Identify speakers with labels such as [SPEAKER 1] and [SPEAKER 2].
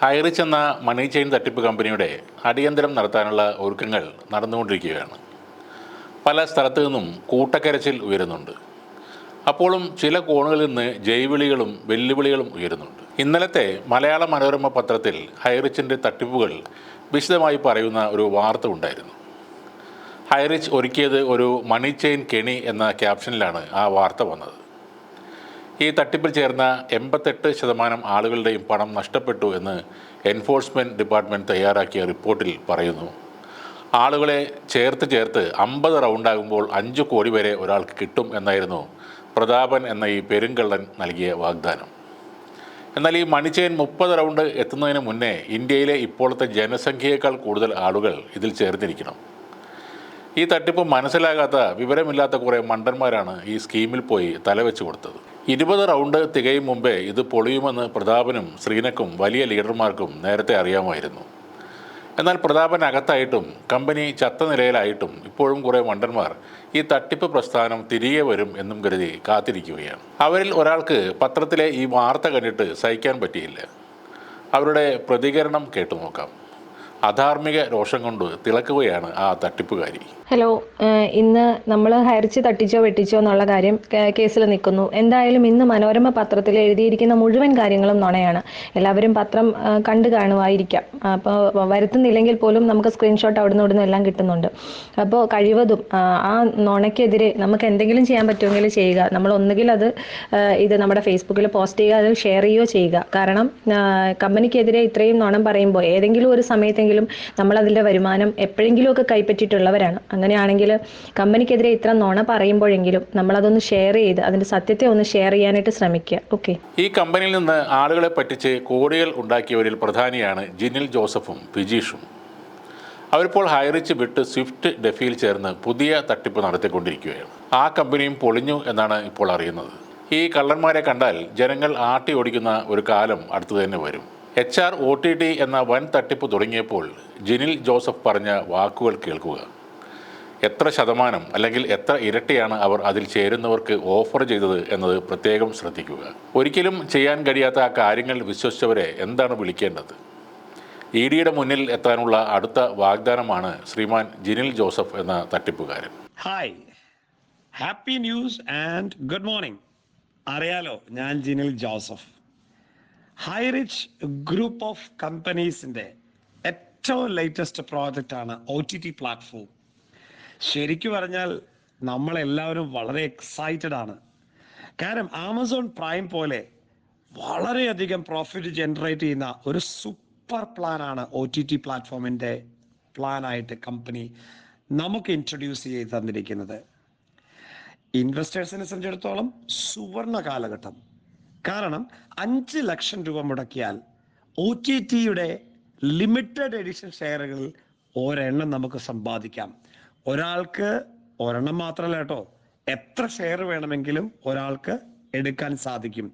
[SPEAKER 1] ഹൈറിച്ച് എന്ന മണി ചെയിൻ തട്ടിപ്പ് കമ്പനിയുടെ അടിയന്തരം നടത്താനുള്ള ഒരുക്കങ്ങൾ നടന്നുകൊണ്ടിരിക്കുകയാണ്. പല സ്ഥലത്തു നിന്നും കൂട്ടക്കരച്ചിൽ ഉയരുന്നുണ്ട്. അപ്പോഴും ചില കോണുകളിൽ നിന്ന് ജൈവിളികളും വെല്ലുവിളികളും ഉയരുന്നുണ്ട്. ഇന്നലത്തെ മലയാള മനോരമ പത്രത്തിൽ ഹൈറിച്ചിൻ്റെ തട്ടിപ്പുകൾ വിശദമായി പറയുന്ന ഒരു വാർത്ത ഉണ്ടായിരുന്നു. ഹൈറിച്ച് ഒരുക്കിയത് ഒരു മണി ചെയിൻ കെണി എന്ന ക്യാപ്ഷനിലാണ് ആ വാർത്ത വന്നത്. ഈ തട്ടിപ്പിൽ ചേർന്ന 88% ആളുകളുടെയും പണം നഷ്ടപ്പെട്ടു എന്ന് എൻഫോഴ്സ്മെൻറ്റ് ഡിപ്പാർട്ട്മെൻറ്റ് തയ്യാറാക്കിയ റിപ്പോർട്ടിൽ പറയുന്നു. ആളുകളെ ചേർത്ത് 50 റൗണ്ടാകുമ്പോൾ 5 കോടി വരെ ഒരാൾക്ക് കിട്ടും എന്നായിരുന്നു പ്രതാപൻ എന്ന ഈ പെരുങ്കള്ളൻ നൽകിയ വാഗ്ദാനം. എന്നാൽ ഈ മണി ചെയിൻ 30 റൗണ്ട് എത്തുന്നതിന് മുന്നേ ഇന്ത്യയിലെ ഇപ്പോഴത്തെ ജനസംഖ്യയേക്കാൾ കൂടുതൽ ആളുകൾ ഇതിൽ ചേർന്നിരിക്കണം. ഈ തട്ടിപ്പ് മനസ്സിലാകാത്ത വിവരമില്ലാത്ത കുറേ മണ്ടന്മാരാണ് ഈ സ്കീമിൽ പോയി തലവെച്ച് കൊടുത്തത്. 20 റൗണ്ട് തികയും മുമ്പേ ഇത് പൊളിയുമെന്ന് പ്രതാപനും ശ്രീനക്കും വലിയ ലീഡർമാർക്കും നേരത്തെ അറിയാമായിരുന്നു. എന്നാൽ പ്രതാപൻ അകത്തായിട്ടും കമ്പനി ചത്ത നിലയിലായിട്ടും ഇപ്പോഴും കുറേ മണ്ടന്മാർ ഈ തട്ടിപ്പ് പ്രസ്ഥാനം തിരികെ വരും എന്നും കരുതി കാത്തിരിക്കുകയാണ്. അവരിൽ ഒരാൾക്ക് പത്രത്തിലെ ഈ വാർത്ത കണ്ടിട്ട് സഹിക്കാൻ പറ്റിയില്ല. അവരുടെ പ്രതികരണം കേട്ടു നോക്കാം. അധാർമിക രോഷം കൊണ്ട് തിളക്കുകയാണ് ആ തട്ടിപ്പുകാരി.
[SPEAKER 2] ഹലോ, ഇന്ന് നമ്മൾ ഹൈറിച്ച് തട്ടിച്ചോ വെട്ടിച്ചോ എന്നുള്ള കാര്യം കേസിൽ നിൽക്കുന്നു. എന്തായാലും ഇന്ന് മനോരമ പത്രത്തിൽ എഴുതിയിരിക്കുന്ന മുഴുവൻ കാര്യങ്ങളും നുണയാണ്. എല്ലാവരും പത്രം കണ്ടു കാണുമായിരിക്കാം. അപ്പോൾ വരുത്തുന്നില്ലെങ്കിൽ പോലും നമുക്ക് സ്ക്രീൻഷോട്ട് അവിടുന്ന് ഇവിടുന്ന് എല്ലാം കിട്ടുന്നുണ്ട്. അപ്പോൾ കഴിവതും ആ നുണയ്ക്കെതിരെ നമുക്ക് എന്തെങ്കിലും ചെയ്യാൻ പറ്റുമെങ്കിൽ ചെയ്യുക. നമ്മൾ ഒന്നുകിൽ ഇത് നമ്മുടെ ഫേസ്ബുക്കിൽ പോസ്റ്റ് ചെയ്യുക, അത് ഷെയർ ചെയ്യുകയോ ചെയ്യുക. കാരണം കമ്പനിക്കെതിരെ ഇത്രയും നുണം പറയുമ്പോൾ ഏതെങ്കിലും ഒരു സമയത്തെങ്കിലും നമ്മളതിൻ്റെ വരുമാനം എപ്പോഴെങ്കിലുമൊക്കെ കൈപ്പറ്റിയിട്ടുള്ളവരാണ്. അങ്ങനെയാണെങ്കിൽ കമ്പനിക്കെതിരെ ഇത്ര നുണ പറയുമ്പോഴെങ്കിലും നമ്മളതൊന്ന് ഷെയർ ചെയ്ത് അതിൻ്റെ സത്യത്തെ ഒന്ന് ഷെയർ ചെയ്യാനായിട്ട് ശ്രമിക്കുക. ഓക്കെ.
[SPEAKER 1] ഈ കമ്പനിയിൽ നിന്ന് ആളുകളെ പറ്റിച്ച് കോടികൾ ഉണ്ടാക്കിയവരിൽ പ്രധാനിയാണ് ജിനിൽ ജോസഫും വിജീഷും. അവരിപ്പോൾ ഹൈറിച്ച് വിട്ട് സ്വിഫ്റ്റ് ഡെഫിയിൽ ചേർന്ന് പുതിയ തട്ടിപ്പ് നടത്തിക്കൊണ്ടിരിക്കുകയാണ്. ആ കമ്പനിയും പൊളിഞ്ഞു എന്നാണ് ഇപ്പോൾ അറിയുന്നത്. ഈ കള്ളന്മാരെ കണ്ടാൽ ജനങ്ങൾ ആട്ടി ഓടിക്കുന്ന ഒരു കാലം അടുത്തു തന്നെ വരും. HR OTT എന്ന വൻ തട്ടിപ്പ് തുടങ്ങിയപ്പോൾ ജിനിൽ ജോസഫ് പറഞ്ഞ വാക്കുകൾ കേൾക്കുക. എത്ര ശതമാനം അല്ലെങ്കിൽ എത്ര ഇരട്ടിയാണ് അവർ അതിൽ ചേരുന്നവർക്ക് ഓഫർ ചെയ്തത് എന്നത് പ്രത്യേകം ശ്രദ്ധിക്കുക. ഒരിക്കലും ചെയ്യാൻ കഴിയാത്ത ആ കാര്യങ്ങൾ വിശ്വസിച്ചവരെ എന്താണ് വിളിക്കേണ്ടത്? EDയുടെ മുന്നിൽ എത്താനുള്ള അടുത്ത വാഗ്ദാനമാണ് ശ്രീമാൻ ജിനിൽ ജോസഫ് എന്ന തട്ടിപ്പുകാരൻ.
[SPEAKER 3] Hi, happy news and good morning. അറിയാലോ, ഞാൻ ജിനിൽ ജോസഫ്. ഹൈറിച്ച് ഗ്രൂപ്പ് ഓഫ് കമ്പനീസിൻ്റെ ഏറ്റവും ലേറ്റസ്റ്റ് പ്രോജക്റ്റാണ് OTT പ്ലാറ്റ്ഫോം. ശരിക്കും പറഞ്ഞാൽ നമ്മളെല്ലാവരും വളരെ എക്സൈറ്റഡ് ആണ്. കാരണം ആമസോൺ പ്രൈം പോലെ വളരെയധികം പ്രോഫിറ്റ് ജനറേറ്റ് ചെയ്യുന്ന ഒരു സൂപ്പർ പ്ലാനാണ് OTT പ്ലാറ്റ്ഫോമിൻ്റെ പ്ലാനായിട്ട് കമ്പനി നമുക്ക് ഇൻട്രൊഡ്യൂസ് ചെയ്ത് തന്നിരിക്കുന്നത്. ഇൻവെസ്റ്റേഴ്സിനെ സംബന്ധിച്ചിടത്തോളം സുവർണ കാലഘട്ടം. കാരണം 5 ലക്ഷം രൂപ മുടക്കിയാൽ OTTയുടെ ലിമിറ്റഡ് എഡിഷൻ ഷെയറുകൾ ഒരെണ്ണം നമുക്ക് സമ്പാദിക്കാം. ഒരാൾക്ക് ഒരെണ്ണം മാത്രമല്ല കേട്ടോ, എത്ര ഷെയർ വേണമെങ്കിലും ഒരാൾക്ക് എടുക്കാൻ സാധിക്കും.